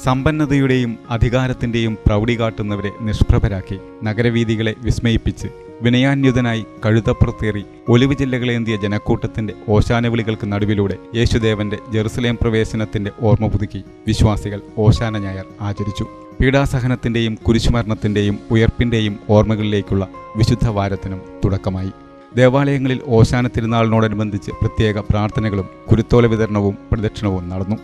സമ്പന്നതയുടെയും അധികാരത്തിൻ്റെയും പ്രൗഢി കാട്ടുന്നവരെ നിഷ്പ്രഭരാക്കി നഗരവീഥികളെ വിസ്മയിപ്പിച്ച് വിനയാന്യുതനായി കഴുതപ്പുറത്തേറി ഒലിവ് ജില്ലകളേന്തിയ ജനക്കൂട്ടത്തിന്റെ ഓശാനവിളികൾക്ക് നടുവിലൂടെ യേശുദേവന്റെ ജെറുസലേം പ്രവേശനത്തിന്റെ ഓർമ്മ പുതുക്കി വിശ്വാസികൾ ഓശാന ഞായർ ആചരിച്ചു. പീഡാസഹനത്തിന്റെയും കുരിശുമരണത്തിന്റെയും ഉയർപ്പിന്റെയും ഓർമ്മകളിലേക്കുള്ള വിശുദ്ധ വാരത്തിനും തുടക്കമായി. ദേവാലയങ്ങളിൽ ഓശാന തിരുനാളിനോടനുബന്ധിച്ച് പ്രത്യേക പ്രാർത്ഥനകളും കുരുത്തോല വിതരണവും പ്രദക്ഷിണവും നടന്നു.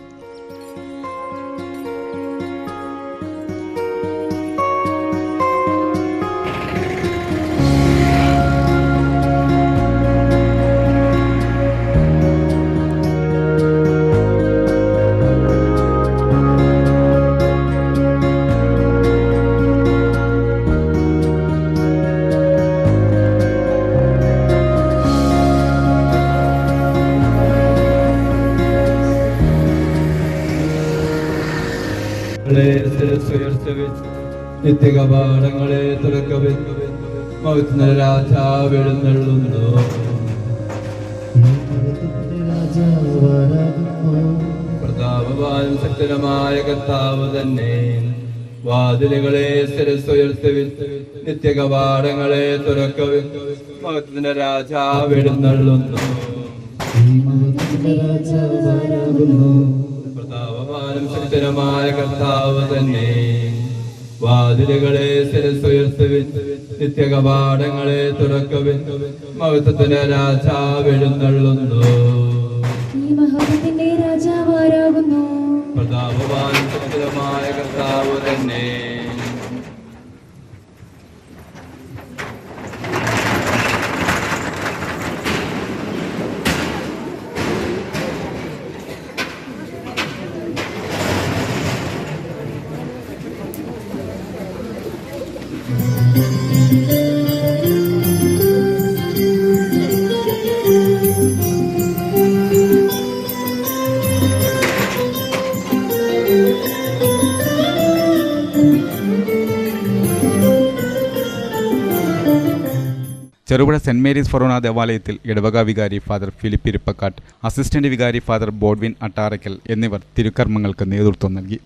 നിത്യകപാടങ്ങളെ തുറക്കവൻ രാജാവെഴുന്നള്ളുന്നു. പ്രതാപവാനും ശക്തനുമായ കർത്താവ് തന്നെ വാതിലുകളെ ശിരസ്സുയർത്തുവിൻ. നിത്യകപാടങ്ങളെ തുറക്കവൻ മഹത്വത്തിന്റെ രാജാവെഴുന്നള്ളുന്നു. പ്രതാപവാനും ശക്തനുമായ കർത്താവ് തന്നെ വാതിലുകളെ ശിരസ്സുയർത്തുവിൻ. നിത്യകപാടങ്ങളെ തുറക്കുവിൻ. മഹത്വത്തിന്റെ രാജാവെഴുന്നള്ളുന്നു. പ്രതാപവാനും ശക്തനുമായ കർത്താവ് തന്നെ ചെറുപുഴ സെന്റ് മേരീസ് ഫൊറോന ദേവാലയത്തിൽ ഇടവക വികാരി ഫാദർ ഫിലിപ്പ് ഇരിപ്പക്കാട്ട്, അസിസ്റ്റന്റ് വികാരി ഫാദർ ബോഡ്വിൻ അട്ടാറയ്ക്കൽ എന്നിവർ തിരുക്കർമ്മങ്ങൾക്ക് നേതൃത്വം നൽകി.